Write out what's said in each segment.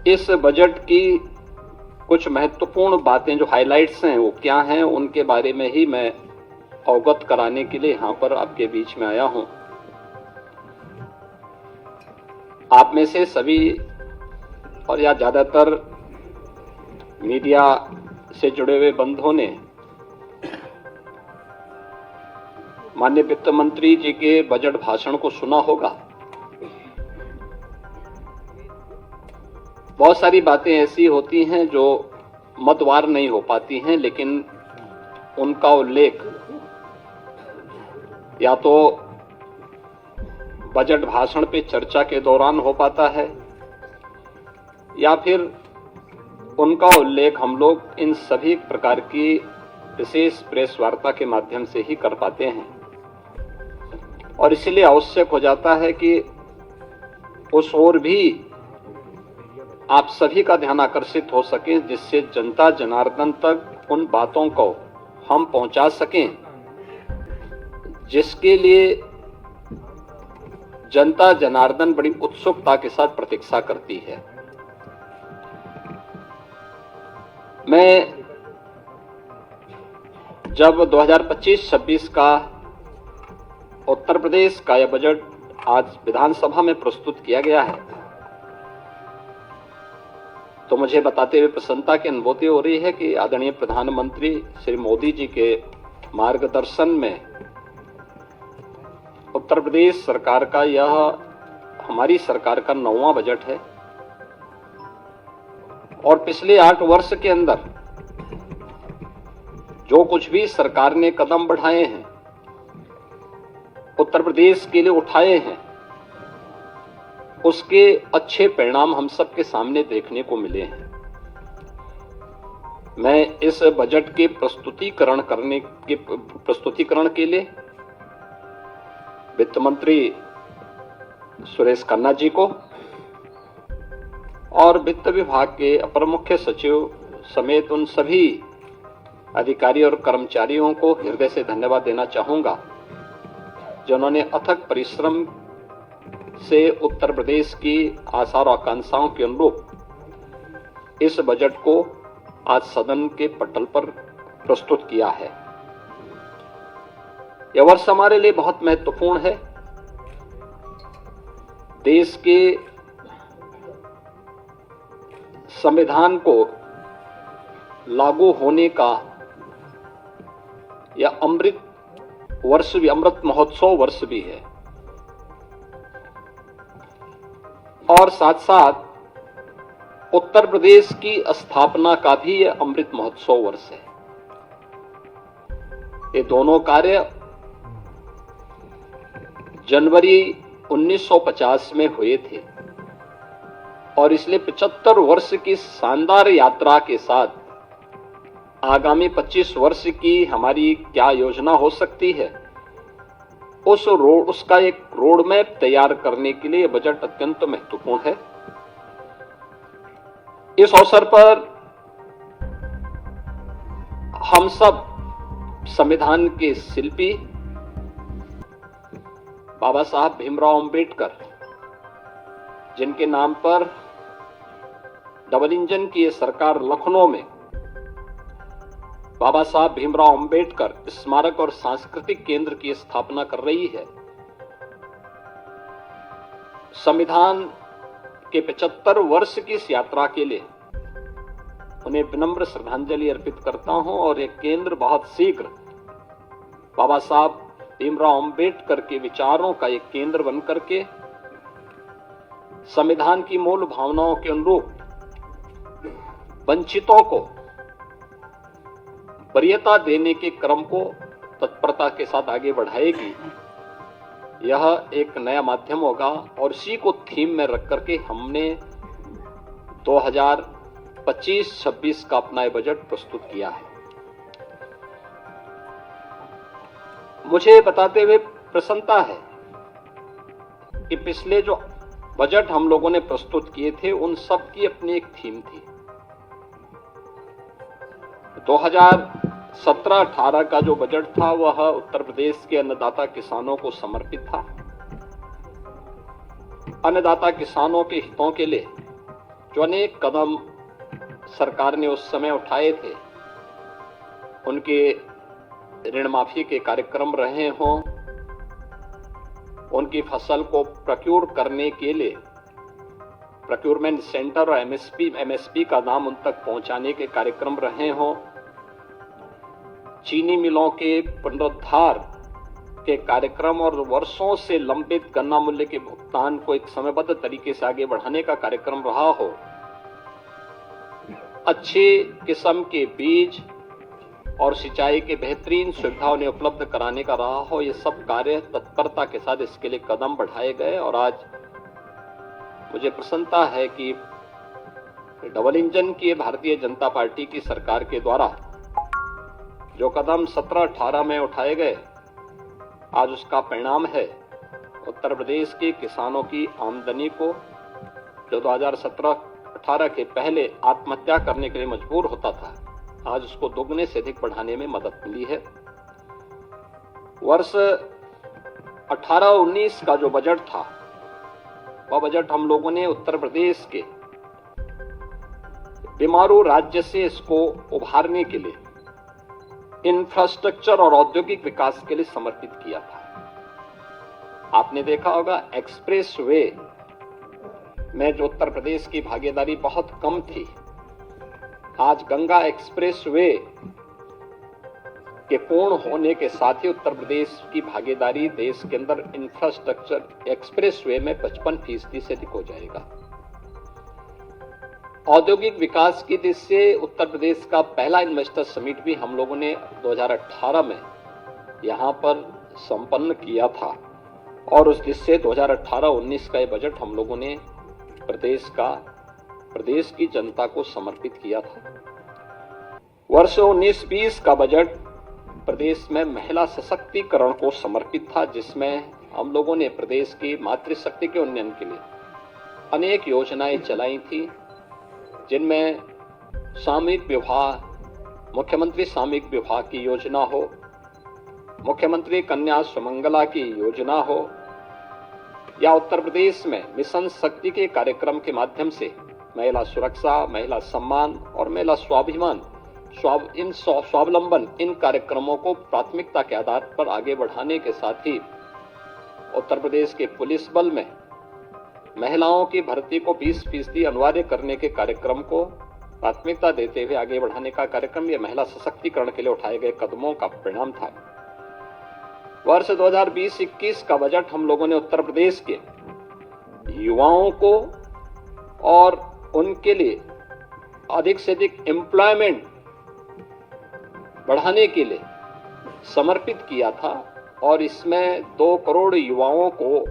इस बजट की कुछ महत्वपूर्ण बातें जो हाइलाइट्स हैं वो क्या हैं, उनके बारे में ही मैं अवगत कराने के लिए यहां पर आपके बीच में आया हूं। आप में से सभी और या ज्यादातर मीडिया से जुड़े हुए बंधुओं ने माननीय वित्त मंत्री जी के बजट भाषण को सुना होगा। बहुत सारी बातें ऐसी होती हैं जो मतवार नहीं हो पाती हैं, लेकिन उनका उल्लेख या तो बजट भाषण पे चर्चा के दौरान हो पाता है या फिर उनका उल्लेख हम लोग इन सभी प्रकार की विशेष प्रेस वार्ता के माध्यम से ही कर पाते हैं। और इसलिए आवश्यक हो जाता है कि उस ओर भी आप सभी का ध्यान आकर्षित हो सके, जिससे जनता जनार्दन तक उन बातों को हम पहुंचा सकें जिसके लिए जनता जनार्दन बड़ी उत्सुकता के साथ प्रतीक्षा करती है। मैं जब 2025-26 का उत्तर प्रदेश का यह बजट आज विधानसभा में प्रस्तुत किया गया है, तो मुझे बताते हुए प्रसन्नता की अनुभूति हो रही है कि आदरणीय प्रधानमंत्री श्री मोदी जी के मार्गदर्शन में उत्तर प्रदेश सरकार का यह हमारी सरकार का 9वां बजट है। और पिछले 8 वर्ष के अंदर जो कुछ भी सरकार ने कदम बढ़ाए हैं, उत्तर प्रदेश के लिए उठाए हैं, उसके अच्छे परिणाम हम सबके सामने देखने को मिले हैं। मैं इस बजट के प्रस्तुतिकरण के लिए वित्त मंत्री सुरेश खन्ना जी को और वित्त विभाग के अपर मुख्य सचिव समेत उन सभी अधिकारी और कर्मचारियों को हृदय से धन्यवाद देना चाहूंगा, जिन्होंने अथक परिश्रम से उत्तर प्रदेश की आशा और आकांक्षाओं के अनुरूप इस बजट को आज सदन के पटल पर प्रस्तुत किया है। यह वर्ष हमारे लिए बहुत महत्वपूर्ण है। देश के संविधान को लागू होने का यह अमृत महोत्सव वर्ष भी है और साथ साथ उत्तर प्रदेश की स्थापना का भी यह अमृत महोत्सव वर्ष है। ये दोनों कार्य जनवरी 1950 में हुए थे और इसलिए 75 वर्ष की शानदार यात्रा के साथ आगामी 25 वर्ष की हमारी क्या योजना हो सकती है, उसका एक रोड मैप तैयार करने के लिए बजट अत्यंत महत्वपूर्ण है। इस अवसर पर हम सब संविधान के शिल्पी बाबा साहब भीमराव अंबेडकर, जिनके नाम पर डबल इंजन की ये सरकार लखनऊ में बाबा साहब भीमराव अंबेडकर स्मारक और सांस्कृतिक केंद्र की स्थापना कर रही है, संविधान के 75 वर्ष की इस यात्रा के लिए उन्हें विनम्र श्रद्धांजलि अर्पित करता हूं और यह केंद्र बहुत शीघ्र बाबा साहब भीमराव अंबेडकर के विचारों का एक केंद्र बनकर के संविधान की मूल भावनाओं के अनुरूप वंचितों को वरीयता देने के क्रम को तत्परता के साथ आगे बढ़ाएगी। यह एक नया माध्यम होगा और इसी को थीम में रख करके हमने 2025-26 का अपना बजट प्रस्तुत किया है। मुझे बताते हुए प्रसन्नता है कि पिछले जो बजट हम लोगों ने प्रस्तुत किए थे उन सब की अपनी एक थीम थी। 2017-18 का जो बजट था वह उत्तर प्रदेश के अन्नदाता किसानों को समर्पित था। अन्नदाता किसानों के हितों के लिए जो अनेक कदम सरकार ने उस समय उठाए थे, उनके ऋण माफी के कार्यक्रम रहे हों, उनकी फसल को प्रोक्योर करने के लिए प्रोक्योरमेंट सेंटर और एमएसपी का दाम उन तक पहुंचाने के कार्यक्रम रहे हों, चीनी मिलों के पुनरुद्धार के कार्यक्रम और वर्षों से लंबित गन्ना मूल्य के भुगतान को एक समयबद्ध तरीके से आगे बढ़ाने का कार्यक्रम रहा हो, अच्छे किस्म के बीज और सिंचाई के बेहतरीन सुविधाओं ने उपलब्ध कराने का रहा हो, ये सब कार्य तत्परता के साथ इसके लिए कदम बढ़ाए गए। और आज मुझे प्रसन्नता है कि डबल इंजन की भारतीय जनता पार्टी की सरकार के द्वारा जो कदम 17-18 में उठाए गए, आज उसका परिणाम है उत्तर प्रदेश के किसानों की आमदनी को, जो 2017-18 के पहले आत्महत्या करने के लिए मजबूर होता था, आज उसको दोगुने से अधिक बढ़ाने में मदद मिली है। वर्ष 18-19 का जो बजट था, वह बजट हम लोगों ने उत्तर प्रदेश के बीमारू राज्य से इसको उभारने के लिए इंफ्रास्ट्रक्चर और औद्योगिक विकास के लिए समर्पित किया था। आपने देखा होगा एक्सप्रेस वे में जो उत्तर प्रदेश की भागीदारी बहुत कम थी, आज गंगा एक्सप्रेस वे के पूर्ण होने के साथ ही उत्तर प्रदेश की भागीदारी देश के अंदर इंफ्रास्ट्रक्चर एक्सप्रेस वे में 55% से अधिक हो जाएगा। औद्योगिक विकास की दृष्टि से उत्तर प्रदेश का पहला इन्वेस्टर समिट भी हम लोगों ने 2018 में यहां पर संपन्न किया था और उस दृष्टि से 2018-19 का ये बजट हम लोगों ने प्रदेश की जनता को समर्पित किया था। वर्ष 19-20 का बजट प्रदेश में महिला सशक्तिकरण को समर्पित था, जिसमें हम लोगों ने प्रदेश की मातृशक्ति के उन्नयन के लिए अनेक योजनाएं चलाई थी, जिनमें सामूहिक विवाह, मुख्यमंत्री सामूहिक विवाह की योजना हो, मुख्यमंत्री कन्या सुमंगला की योजना हो, या उत्तर प्रदेश में मिशन शक्ति के कार्यक्रम के माध्यम से महिला सुरक्षा, महिला सम्मान और महिला स्वाभिमान, स्वावलंबन, इन कार्यक्रमों को प्राथमिकता के आधार पर आगे बढ़ाने के साथ ही उत्तर प्रदेश के पुलिस बल में महिलाओं की भर्ती को 20% अनिवार्य करने के कार्यक्रम को प्राथमिकता देते हुए आगे बढ़ाने का कार्यक्रम, यह महिला सशक्तिकरण के लिए उठाए गए कदमों का परिणाम था। वर्ष 2020-21 का बजट हम लोगों ने उत्तर प्रदेश के युवाओं को और उनके लिए अधिक से अधिक एम्प्लॉयमेंट बढ़ाने के लिए समर्पित किया था और इसमें 2 करोड़ युवाओं को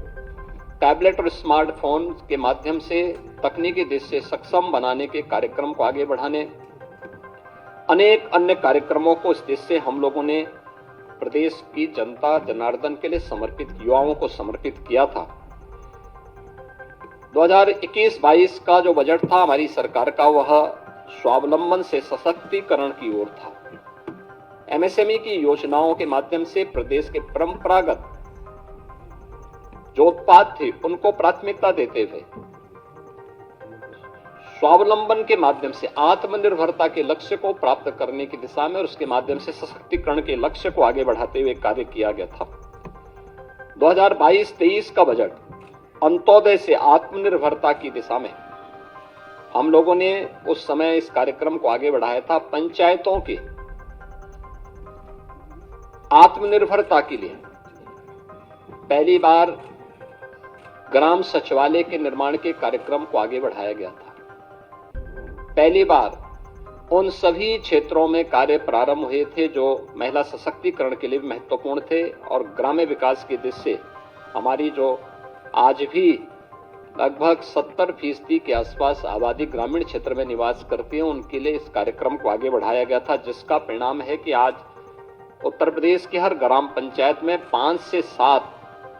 टैबलेट और स्मार्टफोन के माध्यम से तकनीकी दृष्टि से सक्षम बनाने के कार्यक्रम को आगे बढ़ाने, अनेक अन्य कार्यक्रमों को इस दृष्टि से हम लोगों ने प्रदेश की जनता जनार्दन के लिए समर्पित, युवाओं को समर्पित किया था। 2021-22 का जो बजट था हमारी सरकार का, वह स्वावलंबन से सशक्तिकरण की ओर था। एमएसएमई की योजनाओं के माध्यम से प्रदेश के परंपरागत जो उत्पाद थे उनको प्राथमिकता देते हुए स्वावलंबन के माध्यम से आत्मनिर्भरता के लक्ष्य को प्राप्त करने की दिशा में और उसके माध्यम से सशक्तिकरण के लक्ष्य को आगे बढ़ाते हुए कार्य किया गया था। 2022-23 का बजट अंत्योदय से आत्मनिर्भरता की दिशा में हम लोगों ने उस समय इस कार्यक्रम को आगे बढ़ाया था। पंचायतों के आत्मनिर्भरता के लिए पहली बार ग्राम सचिवालय के निर्माण के कार्यक्रम को आगे बढ़ाया गया था। पहली बार उन सभी क्षेत्रों में कार्य प्रारंभ हुए थे जो महिला सशक्तिकरण के लिए महत्वपूर्ण थे और ग्राम्य विकास की दृष्टि से हमारी जो आज भी लगभग 70% के आसपास आबादी ग्रामीण क्षेत्र में निवास करती है, उनके लिए इस कार्यक्रम को आगे बढ़ाया गया था, जिसका परिणाम है कि आज उत्तर प्रदेश की हर ग्राम पंचायत में 5 से 7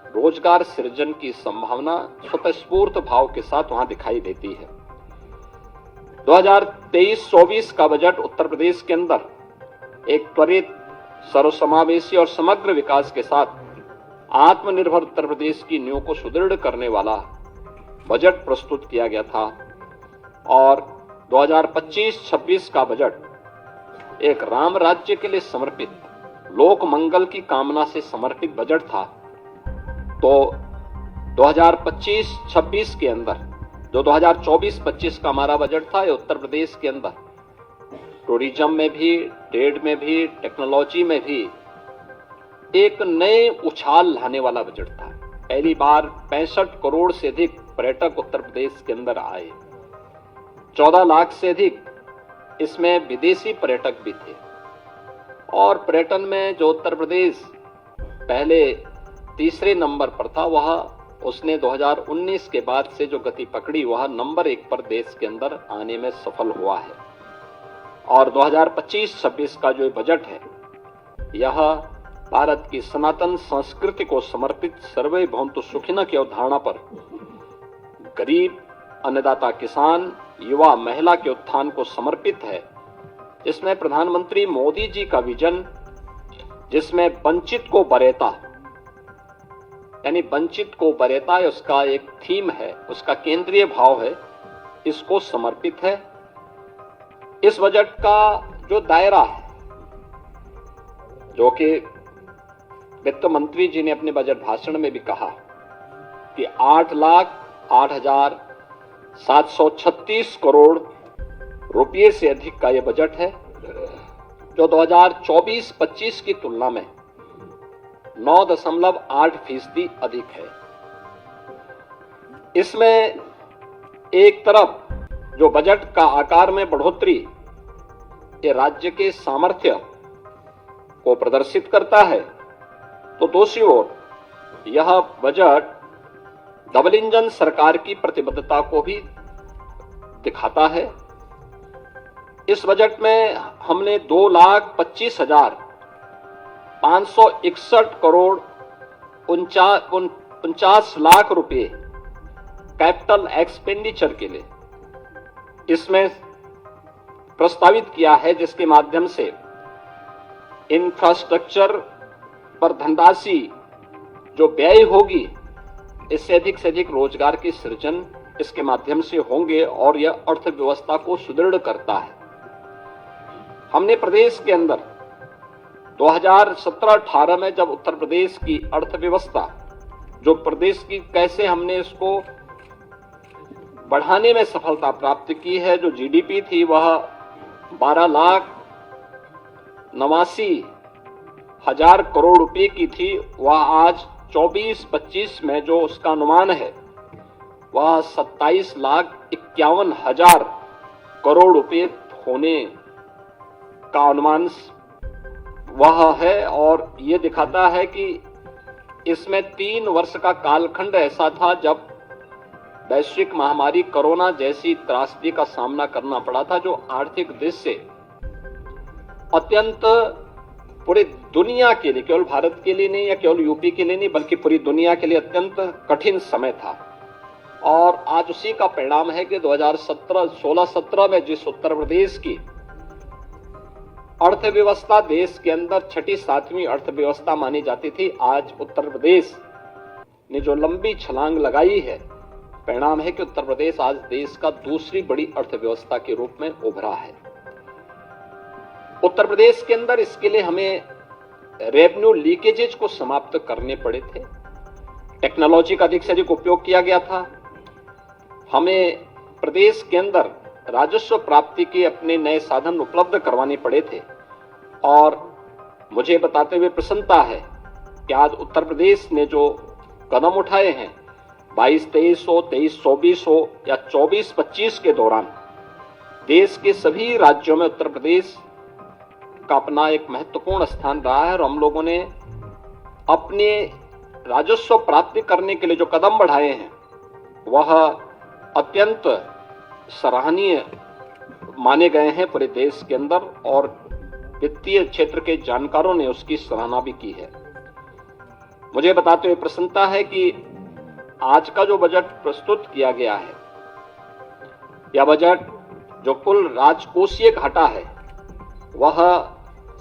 रोजगार सृजन की संभावना स्वतःस्फूर्त भाव के साथ वहां दिखाई देती है। 2023-24 का बजट उत्तर प्रदेश के अंदर एक त्वरित, सर्वसमावेशी और समग्र विकास के साथ आत्मनिर्भर उत्तर प्रदेश की नींव को सुदृढ़ करने वाला बजट प्रस्तुत किया गया था और 2025-26 का बजट एक राम राज्य के लिए समर्पित, लोक मंगल की कामना से समर्पित बजट था। तो 2025-26 के अंदर जो 2024-25 का हमारा बजट था, ये उत्तर प्रदेश के अंदर टूरिज्म में भी, ट्रेड में भी, टेक्नोलॉजी में भी एक नए उछाल लाने वाला बजट था। पहली बार 65 करोड़ से अधिक पर्यटक उत्तर प्रदेश के अंदर आए। 14 लाख से अधिक इसमें विदेशी पर्यटक भी थे। और पर्यटन में जो उत्तर प्रदेश पहले तीसरे नंबर पर था, वह उसने 2019 के बाद से जो गति पकड़ी, वह नंबर 1 पर देश के अंदर आने में सफल हुआ है। और 2025-26 का जो बजट है, यह भारत की सनातन संस्कृति को समर्पित सर्वे भवन्तु सुखिनः की अवधारणा पर गरीब, अन्नदाता किसान, युवा, महिला के उत्थान को समर्पित है, जिसमें प्रधानमंत्री मोदी जी का विजन, जिसमें वंचित को वरीयता, यानी वंचित को वरीयता उसका एक थीम है, उसका केंद्रीय भाव है, इसको समर्पित है। इस बजट का जो दायरा है, जो कि वित्त मंत्री जी ने अपने बजट भाषण में भी कहा कि 8,08,736 करोड़ रुपये से अधिक का यह बजट है, जो 2024-25 की तुलना में 9.8% अधिक है। इसमें एक तरफ जो बजट का आकार में बढ़ोतरी ये राज्य के सामर्थ्य को प्रदर्शित करता है, तो दूसरी ओर यह बजट डबल इंजन सरकार की प्रतिबद्धता को भी दिखाता है। इस बजट में हमने 2,25,561 करोड़ 49 लाख रुपए कैपिटल एक्सपेंडिचर के लिए इसमें प्रस्तावित किया है, जिसके माध्यम से इंफ्रास्ट्रक्चर पर धनराशि जो व्यय होगी, इससे अधिक रोजगार की सृजन इसके माध्यम से होंगे और यह अर्थव्यवस्था को सुदृढ़ करता है। हमने प्रदेश के अंदर 2017-18 में जब उत्तर प्रदेश की अर्थव्यवस्था, जो प्रदेश की कैसे हमने इसको बढ़ाने में सफलता प्राप्त की है, जो जीडीपी थी वह 12,89,000 करोड़ रुपए की थी, वह आज 24-25 में जो उसका अनुमान है वह 27,51,000 करोड़ रुपए होने का अनुमान वह है। और ये दिखाता है कि इसमें 3 वर्ष का कालखंड ऐसा था जब वैश्विक महामारी कोरोना जैसी त्रासदी का सामना करना पड़ा था, जो आर्थिक दृष्टि से अत्यंत पूरी दुनिया के लिए, केवल भारत के लिए नहीं या केवल यूपी के लिए नहीं, बल्कि पूरी दुनिया के लिए अत्यंत कठिन समय था। और आज उसी का परिणाम है कि 2016-17 में जिस उत्तर प्रदेश की अर्थव्यवस्था देश के अंदर 6ठी-7वीं अर्थव्यवस्था मानी जाती थी, आज उत्तर प्रदेश ने जो लंबी छलांग लगाई है, परिणाम है कि उत्तर प्रदेश आज देश का दूसरी बड़ी अर्थव्यवस्था के रूप में उभरा है। उत्तर प्रदेश के अंदर इसके लिए हमें रेवेन्यू लीकेजेज को समाप्त करने पड़े थे। टेक्नोलॉजी का अधिक से अधिक उपयोग किया गया था। हमें प्रदेश के अंदर राजस्व प्राप्ति के अपने नए साधन उपलब्ध करवाने पड़े थे। और मुझे बताते हुए प्रसन्नता है कि आज उत्तर प्रदेश ने जो कदम उठाए हैं, 22-23 हो, 23-24 हो या 24-25 के दौरान देश के सभी राज्यों में उत्तर प्रदेश का अपना एक महत्वपूर्ण स्थान रहा है। और हम लोगों ने अपने राजस्व प्राप्ति करने के लिए जो कदम बढ़ाए हैं वह अत्यंत सराहनीय माने गए हैं पूरे देश के अंदर, और वित्तीय क्षेत्र के जानकारों ने उसकी सराहना भी की है। मुझे बताते हुए प्रसन्नता है कि आज का जो बजट प्रस्तुत किया गया है, यह बजट जो कुल राजकोषीय घाटा है वह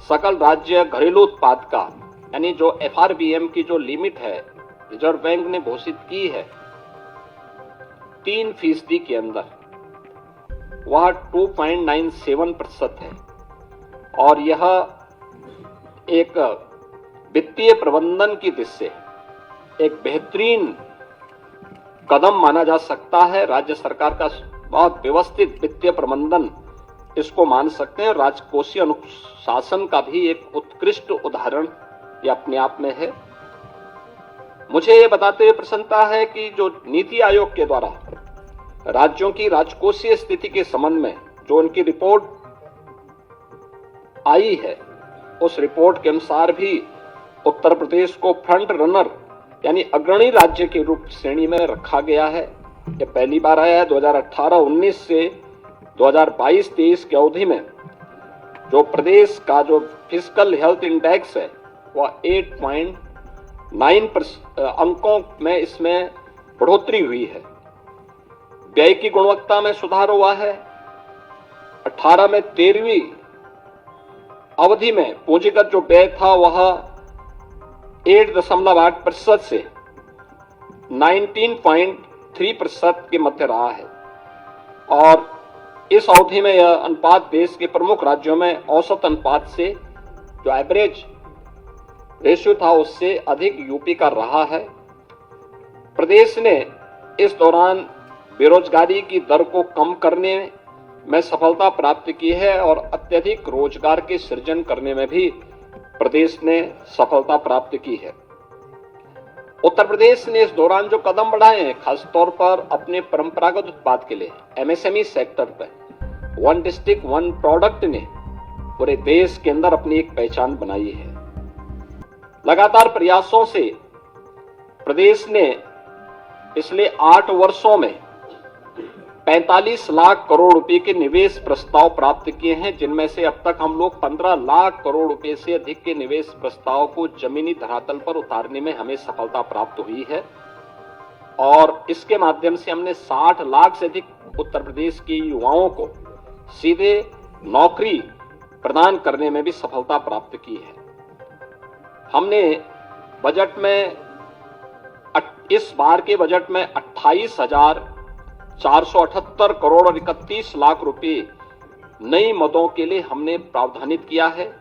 सकल राज्य घरेलू उत्पाद का, यानी जो FRBM की जो लिमिट है रिजर्व बैंक ने घोषित की है 3% के अंदर, वह 2.97% है और यह एक वित्तीय प्रबंधन की दृष्टि से एक बेहतरीन कदम माना जा सकता है। राज्य सरकार का बहुत व्यवस्थित वित्तीय प्रबंधन इसको मान सकते हैं। राजकोषीय अनुशासन का भी एक उत्कृष्ट उदाहरण यह अपने आप में है। मुझे ये बताते हुए प्रसन्नता है कि जो नीति आयोग के द्वारा राज्यों की राजकोषीय स्थिति के संबंध में जो उनकी रिपोर्ट आई है, उस रिपोर्ट के अनुसार भी उत्तर प्रदेश को फ्रंट रनर यानी अग्रणी राज्य के रूप श्रेणी में रखा गया है। यह पहली बार आया है। 2018-19 से 2022-23 की अवधि में जो प्रदेश का जो फिस्कल हेल्थ इंडेक्स है वह 8.9 अंकों में इसमें बढ़ोतरी हुई है। व्यय की गुणवत्ता में सुधार हुआ है। 18 में 13वीं अवधि में पूंजीगत जो व्यय था वह 8.8% से 19.3% के मध्य रहा है और इस अवधि में यह अनुपात देश के प्रमुख राज्यों में औसत अनुपात से जो एवरेज रेशियो था उससे अधिक यूपी का रहा है। प्रदेश ने इस दौरान बेरोजगारी की दर को कम करने में सफलता प्राप्त की है और अत्यधिक रोजगार के सृजन करने में भी प्रदेश ने सफलता प्राप्त की है। उत्तर प्रदेश ने इस दौरान जो कदम बढ़ाए हैं, खासतौर पर अपने परंपरागत उत्पाद के लिए एमएसएमई सेक्टर पर वन डिस्ट्रिक्ट वन प्रोडक्ट ने पूरे देश के अंदर अपनी एक पहचान बनाई है। लगातार प्रयासों से प्रदेश ने पिछले 8 वर्षों में 45 लाख करोड़ रुपए के निवेश प्रस्ताव प्राप्त किए हैं, जिनमें से अब तक हम लोग 15 लाख करोड़ रुपए से अधिक के निवेश प्रस्ताव को जमीनी धरातल पर उतारने में हमें सफलता प्राप्त हुई है और इसके माध्यम से हमने 60 लाख से अधिक उत्तर प्रदेश के युवाओं को सीधे नौकरी प्रदान करने में भी सफलता प्राप्त की है। हमने बजट में इस बार के बजट में 28,478 करोड़ और 31 लाख रुपए नई मदों के लिए हमने प्रावधानित किया है,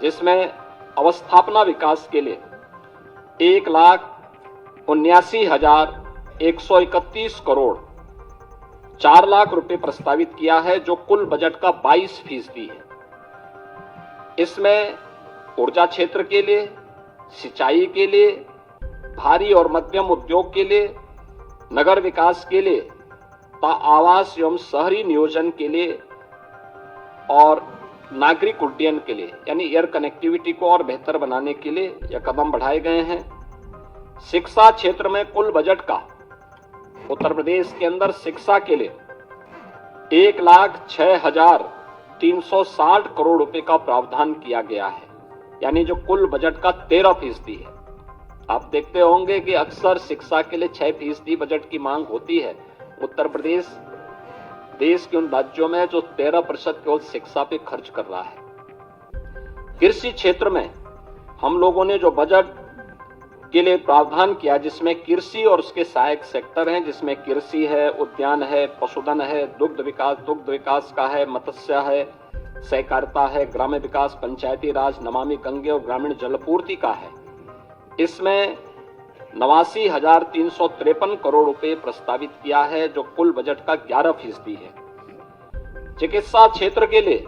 जिसमें अवस्थापना विकास के लिए 1,79,131 करोड़ 4 लाख रुपए प्रस्तावित किया है, जो कुल बजट का 22% है। इसमें ऊर्जा क्षेत्र के लिए, सिंचाई के लिए, भारी और मध्यम उद्योग के लिए, नगर विकास के लिए, आवास एवं शहरी नियोजन के लिए और नागरिक उड्डयन के लिए यानी एयर कनेक्टिविटी को और बेहतर बनाने के लिए यह कदम बढ़ाए गए हैं। शिक्षा क्षेत्र में कुल बजट का उत्तर प्रदेश के अंदर शिक्षा के लिए 1,06,360 करोड़ रुपए का प्रावधान किया गया है, यानी जो कुल बजट का 13% है। आप देखते होंगे कि अक्सर शिक्षा के लिए 6% बजट की मांग होती है। उत्तर प्रदेश देश के उन राज्यों में जो 13% केवल शिक्षा पे खर्च कर रहा है। कृषि क्षेत्र में हम लोगों ने जो बजट के लिए प्रावधान किया, जिसमें कृषि और उसके सहायक सेक्टर हैं, जिसमें कृषि है, उद्यान है, पशुधन है, दुग्ध विकास का है, मत्स्य है, सहकारिता है, ग्राम्य विकास, पंचायती राज, नमामि गंगे और ग्रामीण जलपूर्ति का है। इसमें 89,353 करोड़ रुपए प्रस्तावित किया है, जो कुल बजट का 11% है। चिकित्सा क्षेत्र के लिए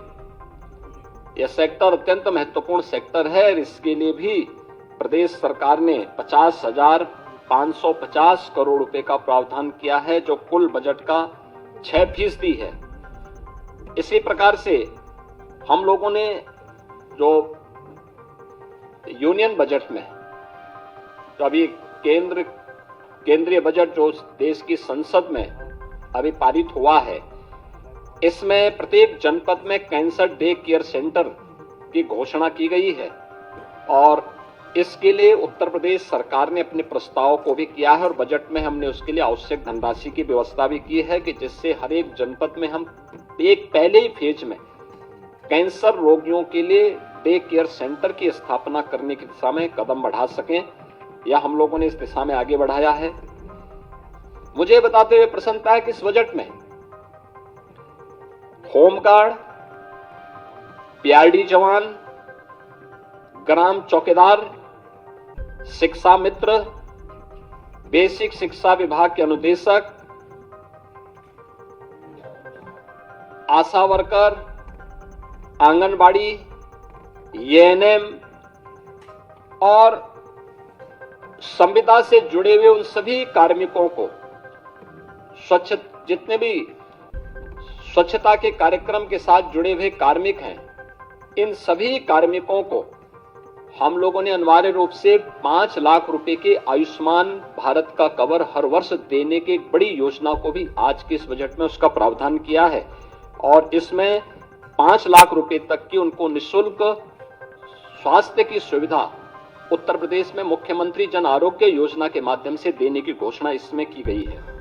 यह सेक्टर अत्यंत महत्वपूर्ण सेक्टर है। इसके लिए भी प्रदेश सरकार ने 50,550 करोड़ रुपए का प्रावधान किया है, जो कुल बजट का 6% है। इसी प्रकार से हम लोगों ने जो यूनियन बजट में तो अभी केंद्रीय बजट जो देश की संसद में अभी पारित हुआ है, इसमें प्रत्येक जनपद में कैंसर डे केयर सेंटर की घोषणा की गई है और इसके लिए उत्तर प्रदेश सरकार ने अपने प्रस्ताव को भी किया है और बजट में हमने उसके लिए आवश्यक धनराशि की व्यवस्था भी की है कि जिससे हर एक जनपद में हम एक पहले ही फेज में कैंसर रोगियों के लिए डे केयर सेंटर की स्थापना करने की दिशा में कदम बढ़ा सकें। यह हम लोगों ने इस दिशा में आगे बढ़ाया है। मुझे बताते हुए प्रसन्नता है कि इस बजट में होमगार्ड, पीआरडी जवान, ग्राम चौकीदार, शिक्षा मित्र, बेसिक शिक्षा विभाग के अनुदेशक, आशा वर्कर, आंगनबाड़ी, एएनएम और संविदा से जुड़े हुए उन सभी कार्मिकों को, जितने भी स्वच्छता के कार्यक्रम के साथ जुड़े हुए कार्मिक हैं, इन सभी कार्मिकों को हम लोगों ने अनिवार्य रूप से 5 लाख रुपए के आयुष्मान भारत का कवर हर वर्ष देने की एक बड़ी योजना को भी आज के इस बजट में उसका प्रावधान किया है। और इसमें 5 लाख रुपए तक की उनको निःशुल्क स्वास्थ्य की सुविधा उत्तर प्रदेश में मुख्यमंत्री जन आरोग्य योजना के माध्यम से देने की घोषणा इसमें की गई है।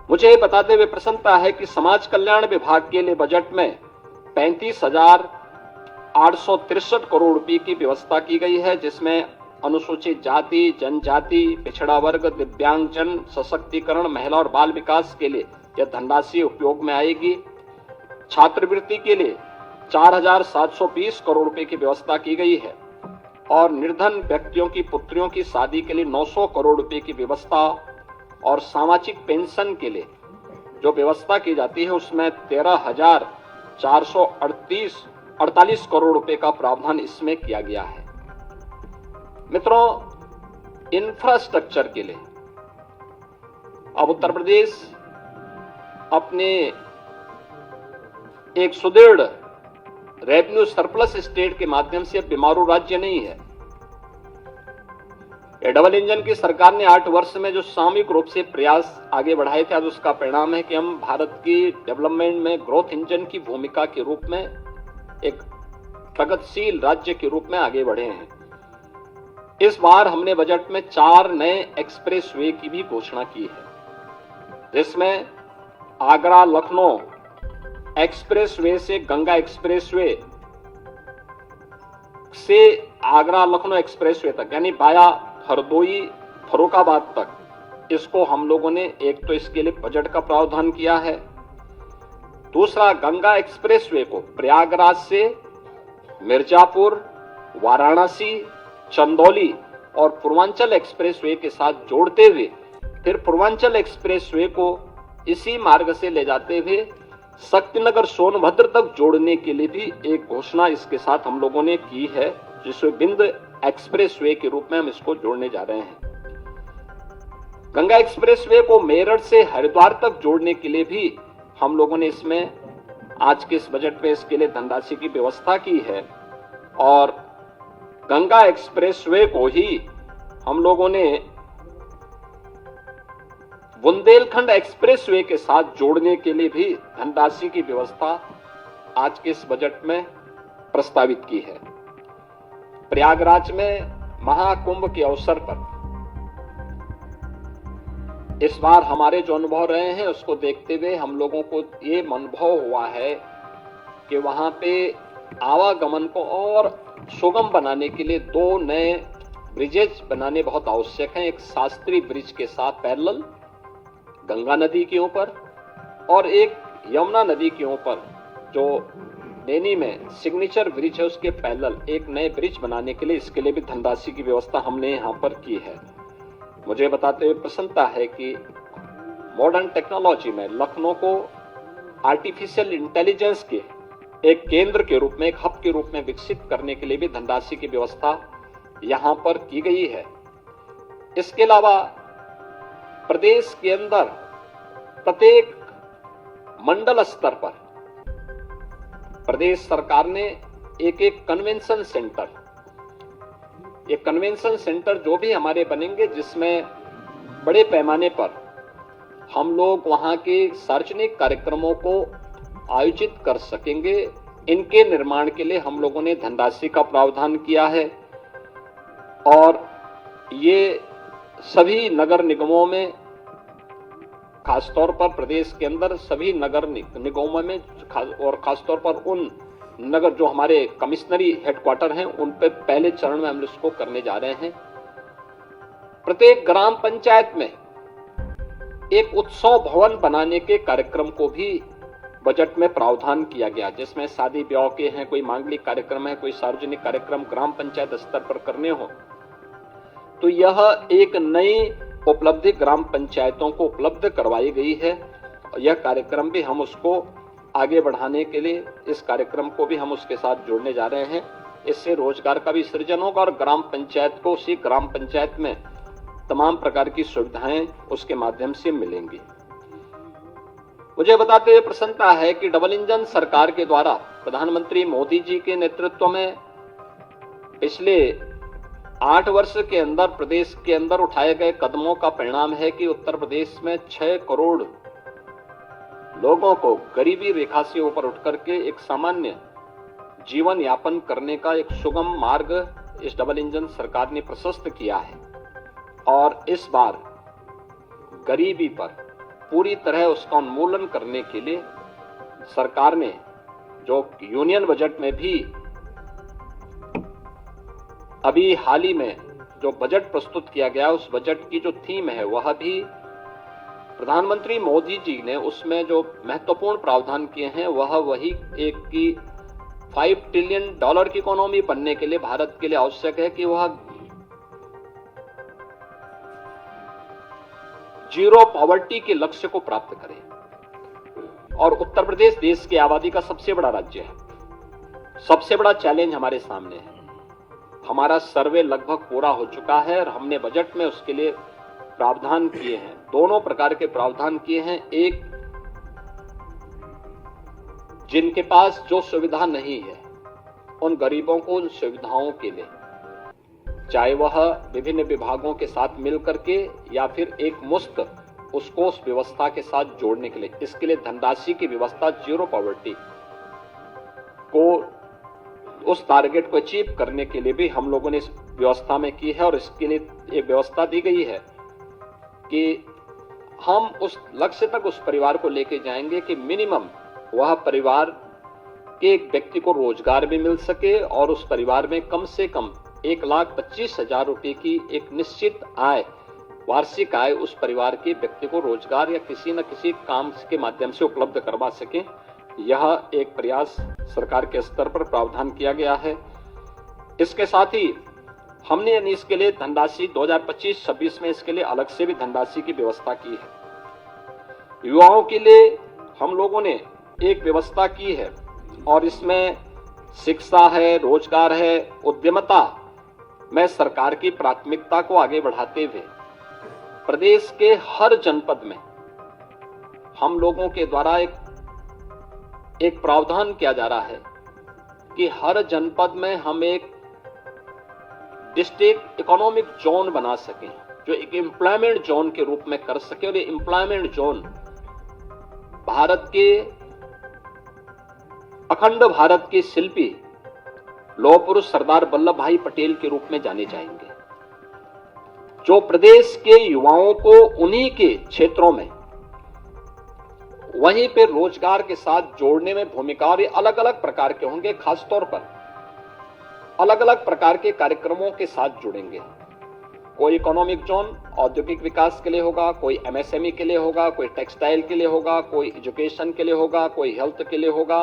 मुझे ये बताते हुए प्रसन्नता है कि समाज कल्याण विभाग के लिए बजट में 35,863 करोड़ रुपए की व्यवस्था की गई है, जिसमें अनुसूचित जाति, जनजाति, पिछड़ा वर्ग, दिव्यांगजन सशक्तिकरण, महिला और बाल विकास के लिए यह धनराशि उपयोग में आएगी। छात्रवृत्ति के लिए 4,720 करोड़ रुपए की व्यवस्था की गई है और निर्धन व्यक्तियों की पुत्रियों की शादी के लिए 900 करोड़ रुपए की व्यवस्था और सामाजिक पेंशन के लिए जो व्यवस्था की जाती है उसमें 13,448 करोड़ रुपए का प्रावधान इसमें किया गया है। मित्रों, इंफ्रास्ट्रक्चर के लिए अब उत्तर प्रदेश अपने एक सुदृढ़ रेवेन्यू सरप्लस स्टेट के माध्यम से बीमारू राज्य नहीं है। ये डबल इंजन की सरकार ने 8 वर्ष में जो सामूहिक रूप से प्रयास आगे बढ़ाए थे, आज उसका परिणाम है कि हम भारत की डेवलपमेंट में ग्रोथ इंजन की भूमिका के रूप में एक प्रगतिशील राज्य के रूप में आगे बढ़े हैं। इस बार हमने बजट में 4 नए एक्सप्रेस वे की भी घोषणा की है, जिसमें आगरा लखनऊ एक्सप्रेस वे से गंगा एक्सप्रेस वे से आगरा लखनऊ एक्सप्रेस वे तक, यानी बाया हरदोई फरुखाबाद तक, इसको हम लोगों ने एक तो इसके लिए बजट का प्रावधान किया है। दूसरा, गंगा एक्सप्रेस वे को प्रयागराज से मिर्जापुर, वाराणसी, चंदौली और पूर्वांचल एक्सप्रेस वे के साथ जोड़ते हुए फिर पूर्वांचल एक्सप्रेस वे को इसी मार्ग से ले जाते हुए शक्तिनगर सोनभद्र तक जोड़ने के लिए भी एक घोषणा इसके साथ हम लोगों ने की है, जिसमें विंध्य एक्सप्रेस वे के रूप में हम इसको जोड़ने जा रहे हैं। गंगा एक्सप्रेस वे को मेरठ से हरिद्वार तक जोड़ने के लिए भी हम लोगों ने इसमें आज के इस बजट में इसके लिए धनराशि की व्यवस्था की है और गंगा एक्सप्रेस वे को ही हम लोगों ने बुंदेलखंड एक्सप्रेस वे के साथ जोड़ने के लिए भी धनराशि की व्यवस्था आज के इस बजट में प्रस्तावित की है। प्रयागराज में महाकुंभ के अवसर पर इस बार हमारे जो अनुभव रहे हैं उसको देखते हुए हम लोगों को ये अनुभव हुआ है कि वहां पे आवागमन को और सुगम बनाने के लिए 2 नए ब्रिजेज बनाने बहुत आवश्यक हैं। एक शास्त्री ब्रिज के साथ पैरेलल गंगा नदी के ऊपर और एक यमुना नदी के ऊपर जो नैनी में सिग्नेचर ब्रिज है उसके पैरेलल एक नए ब्रिज बनाने के लिए इसके लिए भी धनराशि की व्यवस्था हमने यहाँ पर की है। मुझे बताते हुए प्रसन्नता है कि मॉडर्न टेक्नोलॉजी में लखनऊ को आर्टिफिशियल इंटेलिजेंस के एक केंद्र के रूप में, एक हब के रूप में विकसित करने के लिए भी धनराशि की व्यवस्था यहाँ पर की गई है। इसके अलावा प्रदेश के अंदर प्रत्येक मंडल स्तर पर प्रदेश सरकार ने एक कन्वेंशन सेंटर, ये कन्वेंशन सेंटर जो भी हमारे बनेंगे जिसमें बड़े पैमाने पर हम लोग वहां के सार्वजनिक कार्यक्रमों को आयोजित कर सकेंगे, इनके निर्माण के लिए हम लोगों ने धनराशि का प्रावधान किया है। और ये सभी नगर निगमों में, खासतौर पर प्रदेश के अंदर सभी नगर निगमों में और खासतौर पर उन नगर जो हमारे कमिश्नरी हेडक्वार्टर हैं उन पे पहले चरण में हम इसको करने जा रहे हैं। प्रत्येक ग्राम पंचायत में एक उत्सव भवन बनाने के कार्यक्रम को भी बजट में प्रावधान किया गया, जिसमें शादी ब्याह के हैं, कोई मांगलिक कार्यक्रम है, कोई सार्वजनिक कार्यक्रम ग्राम पंचायत स्तर पर करने हो, तो यह एक नई उपलब्धि ग्राम पंचायतों को उपलब्ध करवाई गई है। यह कार्यक्रम भी हम उसको आगे बढ़ाने के लिए, इस कार्यक्रम को भी हम उसके साथ जोड़ने जा रहे हैं। इससे रोजगार का भी सृजन होगा और ग्राम पंचायत को, उसी ग्राम पंचायत में तमाम प्रकार की सुविधाएं उसके माध्यम से मिलेंगी। मुझे बताते हुए प्रसन्नता है कि डबल इंजन सरकार के द्वारा प्रधानमंत्री मोदी जी के नेतृत्व में पिछले 8 वर्ष के अंदर प्रदेश के अंदर उठाए गए कदमों का परिणाम है कि उत्तर प्रदेश में 6 करोड़ लोगों को गरीबी रेखा से ऊपर उठ करके एक सामान्य जीवन यापन करने का एक सुगम मार्ग इस डबल इंजन सरकार ने प्रशस्त किया है। और इस बार गरीबी पर पूरी तरह उसका उन्मूलन करने के लिए सरकार ने, जो यूनियन बजट में भी अभी हाल ही में जो बजट प्रस्तुत किया गया, उस बजट की जो थीम है वह भी प्रधानमंत्री मोदी जी ने उसमें जो महत्वपूर्ण प्रावधान किए हैं वह वही एक की $5 ट्रिलियन की इकोनॉमी बनने के लिए भारत के लिए आवश्यक है कि वह जीरो पॉवर्टी के लक्ष्य को प्राप्त करे। और उत्तर प्रदेश देश की आबादी का सबसे बड़ा राज्य है। सबसे बड़ा चैलेंज हमारे सामने है। हमारा सर्वे लगभग पूरा हो चुका है और हमने बजट में उसके लिए प्रावधान किए हैं, दोनों प्रकार के प्रावधान किए हैं। एक, जिनके पास जो सुविधा नहीं है उन गरीबों को उन सुविधाओं के लिए, चाहे वह विभिन्न विभागों के साथ मिल करके या फिर एक मुश्त उसको उस व्यवस्था के साथ जोड़ने के लिए, इसके लिए धनराशि की व्यवस्था, जीरो पॉवर्टी को, उस टारगेट को अचीव करने के लिए भी हम लोगों ने इस व्यवस्था में की है। और इसके लिए एक व्यवस्था दी गई है कि हम उस लक्ष्य तक उस परिवार को लेके जाएंगे कि मिनिमम वह परिवार के एक व्यक्ति को रोजगार भी मिल सके और उस परिवार में कम से कम 1,25,000 रुपए की एक निश्चित आय, वार्षिक आय उस परिवार के व्यक्ति को रोजगार या किसी न किसी काम के माध्यम से उपलब्ध करवा सके। यह एक प्रयास सरकार के स्तर पर प्रावधान किया गया है। इसके साथ ही हमने इसके लिए धनराशि 2025-26 में इसके लिए अलग से भी धनराशि की व्यवस्था की है। युवाओं के लिए हम लोगों ने एक व्यवस्था की है और इसमें शिक्षा है, रोजगार है, उद्यमता में सरकार की प्राथमिकता को आगे बढ़ाते हुए प्रदेश के हर जनपद में हम लोगों के द्वारा एक प्रावधान किया जा रहा है कि हर जनपद में हम एक डिस्ट्रिक्ट इकोनॉमिक जोन बना सकें, जो एक एम्प्लॉयमेंट जोन के रूप में कर सके। और ये एम्प्लॉयमेंट जोन भारत के, अखंड भारत के शिल्पी लौह पुरुष सरदार वल्लभ भाई पटेल के रूप में जाने जाएंगे, जो प्रदेश के युवाओं को उन्हीं के क्षेत्रों में वहीं पे रोजगार के साथ जोड़ने में भूमिका, और ये अलग अलग प्रकार के होंगे, खासतौर पर अलग अलग प्रकार के कार्यक्रमों के साथ जुड़ेंगे। कोई इकोनॉमिक जोन औद्योगिक विकास के लिए होगा, कोई एमएसएमई के लिए होगा, कोई टेक्सटाइल के लिए होगा, कोई एजुकेशन के लिए होगा, कोई हेल्थ के लिए होगा।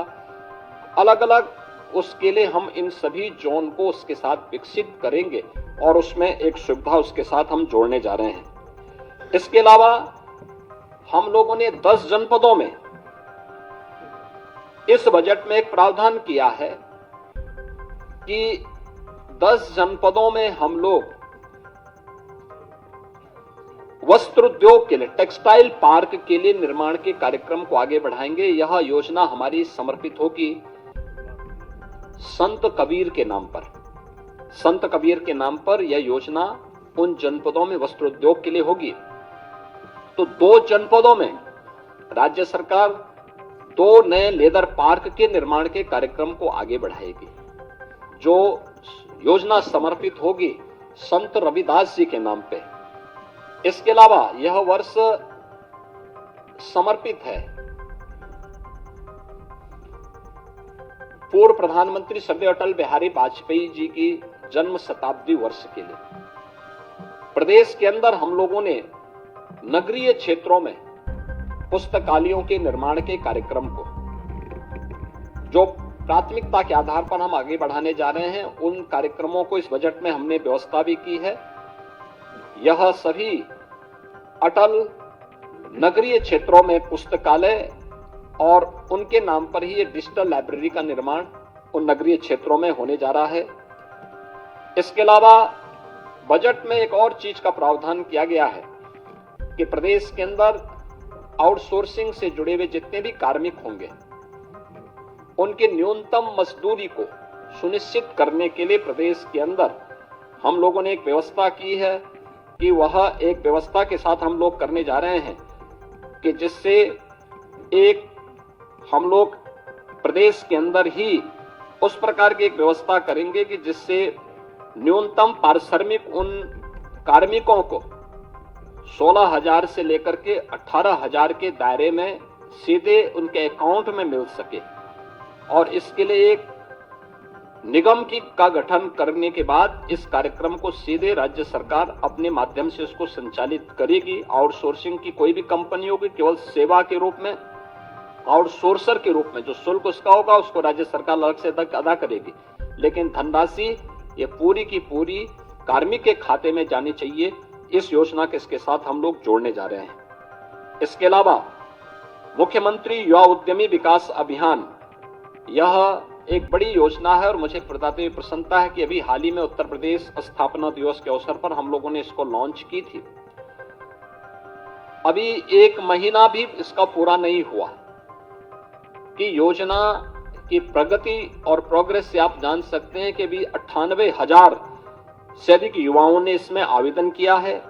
अलग अलग उसके लिए हम इन सभी जोन को उसके साथ विकसित करेंगे और उसमें एक सुविधा उसके साथ हम जोड़ने जा रहे हैं। इसके अलावा हम लोगों ने 10 जनपदों में इस बजट में एक प्रावधान किया है कि 10 जनपदों में हम लोग वस्त्र उद्योग के लिए, टेक्सटाइल पार्क के लिए निर्माण के कार्यक्रम को आगे बढ़ाएंगे। यह योजना हमारी समर्पित होगी संत कबीर के नाम पर। संत कबीर के नाम पर यह योजना उन जनपदों में वस्त्र उद्योग के लिए होगी। तो 2 जनपदों में राज्य सरकार 2 नए लेदर पार्क के निर्माण के कार्यक्रम को आगे बढ़ाएगी, जो योजना समर्पित होगी संत रविदास जी के नाम पे। इसके अलावा यह वर्ष समर्पित है पूर्व प्रधानमंत्री स्वर्गीय अटल बिहारी वाजपेयी जी की जन्म शताब्दी वर्ष के लिए। प्रदेश के अंदर हम लोगों ने नगरीय क्षेत्रों में पुस्तकालयों के निर्माण के कार्यक्रम को जो प्राथमिकता के आधार पर हम आगे बढ़ाने जा रहे हैं, उन कार्यक्रमों को इस बजट में हमने व्यवस्था भी की है। यह सभी अटल नगरीय क्षेत्रों में पुस्तकालय और उनके नाम पर ही एक डिजिटल लाइब्रेरी का निर्माण उन नगरीय क्षेत्रों में होने जा रहा है। इसके अलावा बजट में एक और चीज का प्रावधान किया गया है कि प्रदेश के अंदर आउटसोर्सिंग से जुड़े हुए जितने भी कार्मिक होंगे, उनके न्यूनतम मजदूरी को सुनिश्चित करने के लिए प्रदेश के अंदर हम लोगों ने एक व्यवस्था की है कि वह एक व्यवस्था के साथ हम लोग करने जा रहे हैं कि जिससे एक हम लोग प्रदेश के अंदर ही उस प्रकार की एक व्यवस्था करेंगे कि जिससे न्यूनतम पारिश्रमिक उन कार्मिकों को 16,000 से लेकर के 18,000 के दायरे में सीधे उनके अकाउंट में मिल सके। और इसके लिए एक निगम का गठन करने के बाद इस कार्यक्रम को सीधे राज्य सरकार अपने माध्यम से उसको संचालित करेगी। आउटसोर्सिंग की कोई भी कंपनी होगी, केवल सेवा के रूप में, आउटसोर्सर के रूप में जो शुल्क उसका होगा उसको राज्य सरकार अलग से अदा करेगी, लेकिन धनराशि ये पूरी की पूरी कार्मिक के खाते में जानी चाहिए। इस योजना के इसके साथ हम लोग जोड़ने जा रहे हैं। इसके अलावा मुख्यमंत्री युवा उद्यमी विकास अभियान, यह एक बड़ी योजना है और मुझे बताते हुए प्रसन्नता है कि अभी हाल ही में उत्तर प्रदेश स्थापना दिवस के अवसर पर हम लोगों ने इसको लॉन्च की थी। अभी 1 महीना भी इसका पूरा नहीं हुआ कि योजना की प्रगति और प्रोग्रेस से आप जान सकते हैं कि अभी 98,000 से अधिक युवाओं ने इसमें आवेदन किया है।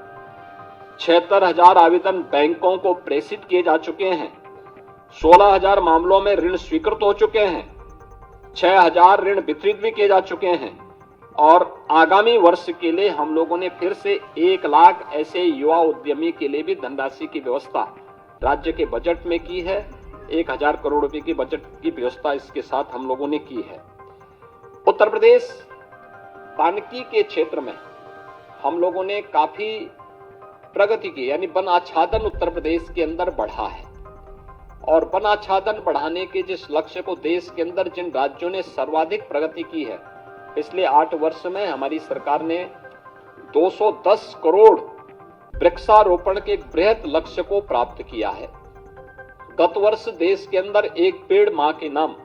76,000 आवेदन बैंकों को प्रेषित किए जा चुके हैं। 16,000 मामलों में ऋण स्वीकृत हो चुके हैं। 6,000 ऋण वितरित भी किए जा चुके हैं। और आगामी वर्ष के लिए हम लोगों ने फिर से 1 लाख ऐसे युवा उद्यमी के लिए भी धनराशि की व्यवस्था राज्य के बजट में की है। 1,000 करोड़ रुपए की बजट की व्यवस्था इसके साथ हम लोगों ने की है। उत्तर प्रदेश वानिकी के क्षेत्र में हम लोगों ने काफी प्रगति की, यानी वन आच्छादन उत्तर प्रदेश के अंदर बढ़ा है। और वन आच्छादन बढ़ाने के जिस लक्ष्य को देश के अंदर जिन राज्यों ने सर्वाधिक प्रगति की है, पिछले 8 वर्ष में हमारी सरकार ने 210 करोड़ वृक्षारोपण के बृहत लक्ष्य को प्राप्त किया है। गत वर्ष देश के अंदर एक पेड़ मां के नाम,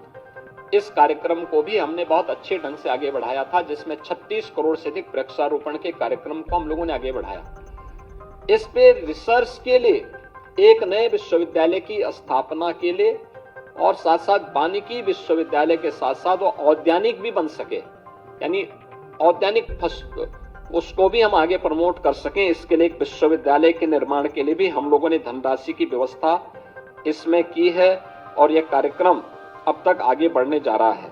इस कार्यक्रम को भी हमने बहुत अच्छे ढंग से आगे बढ़ाया था, जिसमें 36 करोड़ से अधिक वृक्षारोपण के कार्यक्रम को हम लोगों ने आगे बढ़ाया। इस पे रिसर्च के लिए एक नए विश्वविद्यालय की स्थापना के लिए और साथ साथ वानिकी विश्वविद्यालय के साथ साथ वो औद्यानिक भी बन सके, यानी औद्यानिक उसको भी हम आगे प्रमोट कर सकें, इसके लिए एक विश्वविद्यालय के निर्माण के लिए भी हम लोगों ने धनराशि की व्यवस्था इसमें की है। और यह कार्यक्रम अब तक आगे बढ़ने जा रहा है।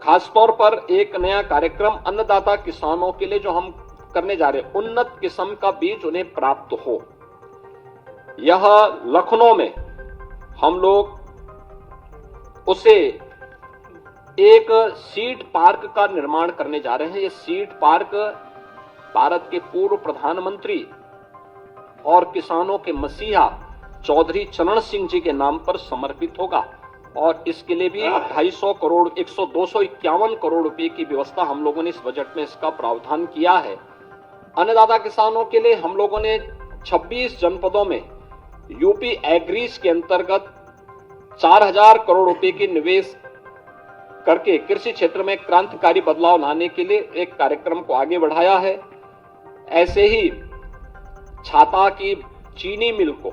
खासतौर पर एक नया कार्यक्रम अन्नदाता किसानों के लिए जो हम करने जा रहे हैं, उन्नत किस्म का बीज उन्हें प्राप्त हो। यह लखनऊ में हम लोग उसे एक सीड पार्क का निर्माण करने जा रहे हैं। यह सीड पार्क भारत के पूर्व प्रधानमंत्री और किसानों के मसीहा चौधरी चरण सिंह जी के नाम पर समर्पित होगा। और इसके लिए भी 250 करोड़ 251 करोड़ रुपए की व्यवस्था हम लोगों ने इस बजट में इसका प्रावधान किया है। अन्नदाता किसानों के लिए हम लोगों ने 26 जनपदों में यूपी एग्रीज के अंतर्गत 4,000 करोड़ रुपए के निवेश करके कृषि क्षेत्र में क्रांतिकारी बदलाव लाने के लिए एक कार्यक्रम को आगे बढ़ाया है। ऐसे ही छाता की चीनी मिल को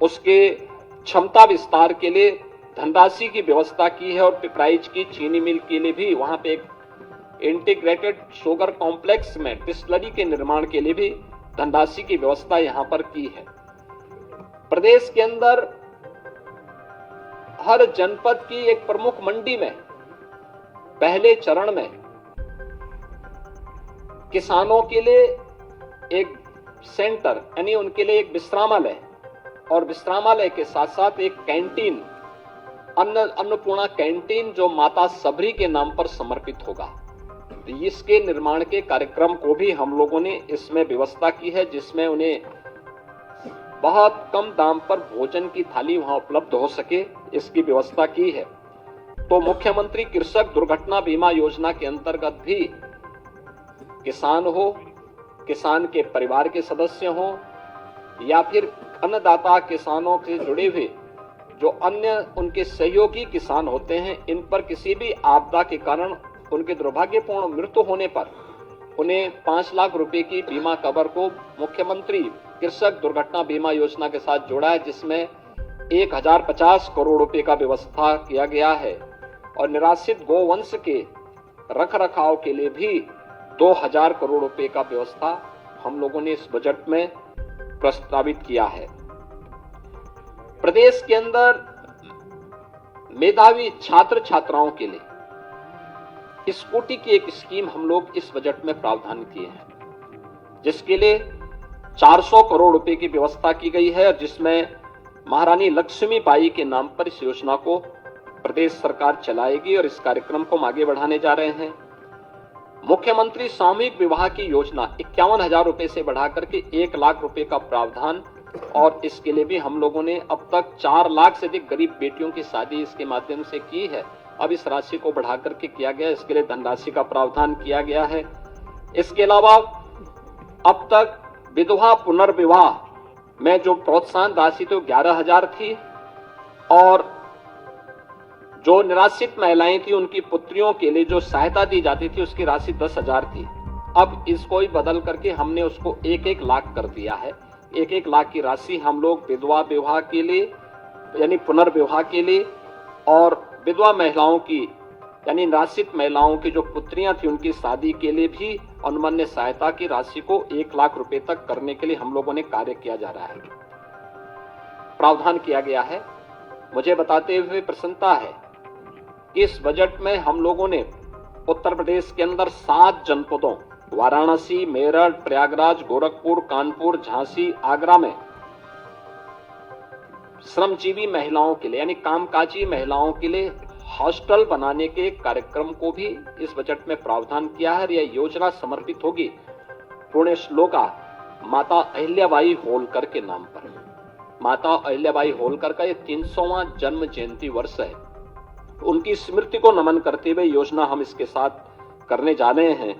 उसके क्षमता विस्तार के लिए धनराशि की व्यवस्था की है। और पिपराइच की चीनी मिल के लिए भी वहां पे एक इंटीग्रेटेड शुगर कॉम्प्लेक्स में डिस्टिलरी के निर्माण के लिए भी धनराशि की व्यवस्था यहां पर की है। प्रदेश के अंदर हर जनपद की एक प्रमुख मंडी में पहले चरण में किसानों के लिए एक सेंटर, यानी उनके लिए एक विश्रामालय, और विश्रामालय के साथ साथ एक कैंटीन, अन्नपूर्णा कैंटीन जो माता सबरी के नाम पर समर्पित होगा। तो इसके निर्माण के कार्यक्रम को भी हम लोगों ने इसमें व्यवस्था की है, जिसमें उन्हें बहुत कम दाम पर भोजन की थाली वहां उपलब्ध हो सके, इसकी व्यवस्था की है। तो मुख्यमंत्री कृषक दुर्घटना बीमा योजना के अंतर्गत भी किसान हो, किसान के परिवार के सदस्य हो या फिर अन्नदाता किसानों से जुड़े हुए जो अन्य उनके सहयोगी किसान होते हैं, इन पर किसी भी आपदा के कारण उनके दुर्भाग्यपूर्ण मृत्यु होने पर उन्हें 5 लाख रुपए की बीमा कवर को मुख्यमंत्री कृषक दुर्घटना बीमा योजना के साथ जोड़ा है, जिसमें 1050 करोड़ रुपए का व्यवस्था किया गया है और निराश्रित गोवंश के रखरखाव के लिए भी 2000 करोड़ रुपए का व्यवस्था हम लोगों ने इस बजट में प्रस्तावित किया है। प्रदेश के अंदर मेधावी छात्र छात्राओं के लिए स्कूटी की एक स्कीम हम लोग इस बजट में प्रावधान किए हैं, जिसके लिए 400 करोड़ रुपए की व्यवस्था की गई है और जिसमें महारानी लक्ष्मीबाई के नाम पर इस योजना को प्रदेश सरकार चलाएगी और इस कार्यक्रम को हम आगे बढ़ाने जा रहे हैं। मुख्यमंत्री सामूहिक विवाह की योजना 51,000 रुपए से बढ़ाकर के 1 लाख रुपए का प्रावधान, और इसके लिए भी हम लोगों ने अब तक 4 लाख से अधिक गरीब बेटियों की शादी इसके माध्यम से की है। अब इस राशि को बढ़ाकर के किया गया, इसके लिए धनराशि का प्रावधान किया गया है। इसके अलावा अब तक विधवा पुनर्विवाह में जो प्रोत्साहन राशि तो 11,000 थी और जो निराश्रित महिलाएं थी उनकी पुत्रियों के लिए जो सहायता दी जाती थी उसकी राशि 10,000 थी। अब इसको ही बदल करके हमने उसको 1-1 लाख कर दिया है। 1-1 लाख की राशि हम लोग विधवा विवाह के लिए यानी पुनर्विवाह के लिए और विधवा महिलाओं की यानी निराश्रित महिलाओं की जो पुत्रियां थी उनकी शादी के लिए भी अनुमन्य सहायता की राशि को 1 लाख रुपए तक करने के लिए हम लोगों ने कार्य किया जा रहा है, प्रावधान किया गया है। मुझे बताते हुए प्रसन्नता है कि इस बजट में हम लोगों ने उत्तर प्रदेश के अंदर 7 जनपदों वाराणसी, मेरठ, प्रयागराज, गोरखपुर, कानपुर, झांसी, आगरा में श्रमजीवी महिलाओं के लिए यानी कामकाजी महिलाओं के लिए हॉस्टल बनाने के कार्यक्रम को भी इस बजट में प्रावधान किया है। यह योजना समर्पित होगी पुण्य श्लोका माता अहिल्याबाई होलकर के नाम पर। माता अहिल्याबाई होलकर का यह 300वां जन्म जयंती वर्ष है। उनकी स्मृति को नमन करते हुए योजना हम इसके साथ करने जा रहे हैं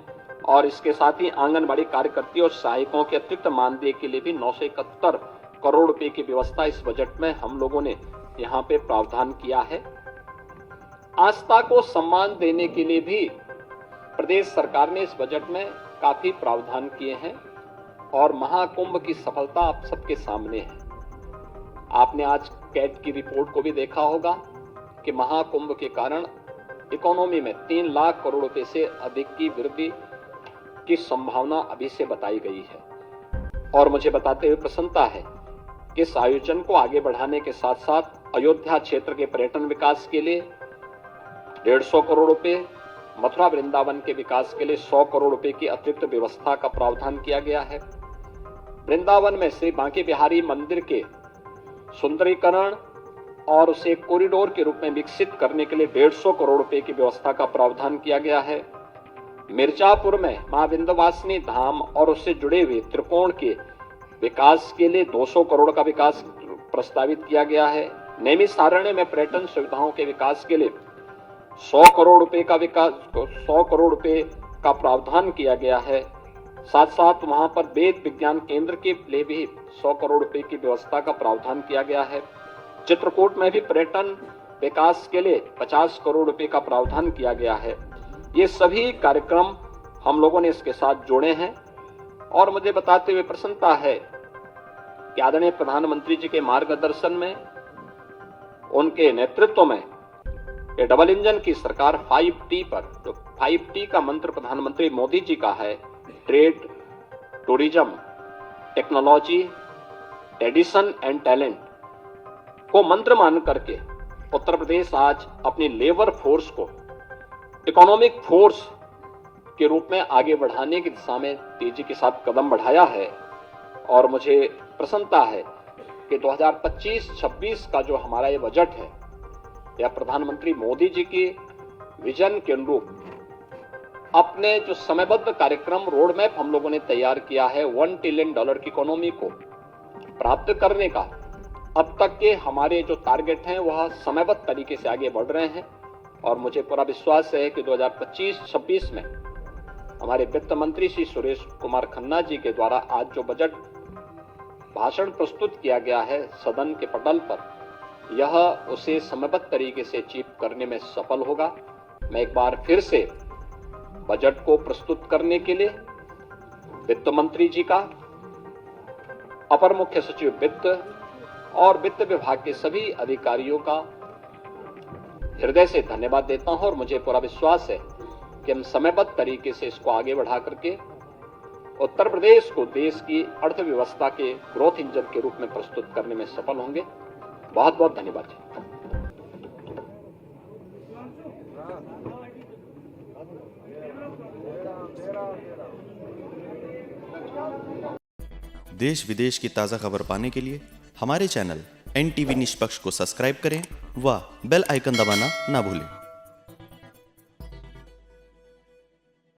और इसके साथ ही आंगनबाड़ी कार्यकर्ती और सहायकों के अतिरिक्त मानदेय के लिए भी 971 करोड़ रुपए की व्यवस्था इस बजट में हम लोगों ने यहाँ पे प्रावधान किया है। आस्था को सम्मान देने के लिए भी प्रदेश सरकार ने इस बजट में काफी प्रावधान किए हैं और महाकुंभ की सफलता आप सबके सामने है। आपने आज कैट की रिपोर्ट को भी देखा होगा कि महाकुंभ के कारण इकोनॉमी में 3 लाख करोड़ रुपए से अधिक की वृद्धि की संभावना अभी से बताई गई है। और मुझे बताते हुए प्रसन्नता है कि इस आयोजन को आगे बढ़ाने के साथ साथ अयोध्या क्षेत्र के पर्यटन विकास के लिए 150 करोड़ रुपए, मथुरा वृंदावन के विकास के लिए 100 करोड़ रुपए की अतिरिक्त व्यवस्था का प्रावधान किया गया है। वृंदावन में श्री बांके बिहारी मंदिर के सुंदरीकरण और उसे कॉरिडोर के रूप में विकसित करने के लिए 150 करोड़ रुपए की व्यवस्था का प्रावधान किया गया है। मिर्जापुर में मां विंध्यवासिनी धाम और उससे जुड़े हुए त्रिकोण के विकास के लिए 200 करोड़ का विकास प्रस्तावित किया गया है। नैमिषारण्य में पर्यटन सुविधाओं के विकास के लिए 100 करोड़ रुपए का विकास 100 करोड़ रुपए का प्रावधान किया गया है। साथ साथ वहां पर वेद विज्ञान केंद्र के लिए भी 100 करोड़ रुपए की व्यवस्था का प्रावधान किया गया है। चित्रकूट में भी पर्यटन विकास के लिए 50 करोड़ रुपए का प्रावधान किया गया है। ये सभी कार्यक्रम हम लोगों ने इसके साथ जोड़े हैं और मुझे बताते हुए प्रसन्नता है कि आदरणीय प्रधानमंत्री जी के मार्गदर्शन में, उनके नेतृत्व में ये डबल इंजन की सरकार 5T पर, जो 5T का मंत्र प्रधानमंत्री मोदी जी का है, trade, tourism, technology, tradition and talent को मंत्र मान करके उत्तर प्रदेश आज अपनी लेबर फोर्स को इकोनॉमिक फोर्स के रूप में आगे बढ़ाने की दिशा में तेजी के साथ कदम बढ़ाया है। और मुझे प्रसन्नता है कि 2025-26 का जो हमारा ये बजट है, यह प्रधानमंत्री मोदी जी की विजन के अनुरूप अपने जो समयबद्ध कार्यक्रम रोड मैप हम लोगों ने तैयार किया है, $1 ट्रिलियन की इकोनॉमी को प्राप्त करने का अब तक के हमारे जो टारगेट हैं वह समयबद्ध तरीके से आगे बढ़ रहे हैं और मुझे पूरा विश्वास है कि 2025-26 में हमारे वित्त मंत्री श्री सुरेश कुमार खन्ना जी के द्वारा आज जो बजट भाषण प्रस्तुत किया गया है सदन के पटल पर, यह उसे समयबद्ध तरीके से अचीव करने में सफल होगा। मैं एक बार फिर से बजट को प्रस्तुत करने के लिए वित्त मंत्री जी का, अपर मुख्य सचिव वित्त और वित्त विभाग के सभी अधिकारियों का हृदय से धन्यवाद देता हूं और मुझे पूरा विश्वास है कि हम समयबद्ध तरीके से इसको आगे बढ़ा करके उत्तर प्रदेश को देश की अर्थव्यवस्था के ग्रोथ इंजन के रूप में प्रस्तुत करने में सफल होंगे। बहुत बहुत धन्यवाद जी। देश विदेश की ताज़ा खबर पाने के लिए हमारे चैनल NTV निष्पक्ष को सब्सक्राइब करें व बेल आइकन दबाना ना भूलें।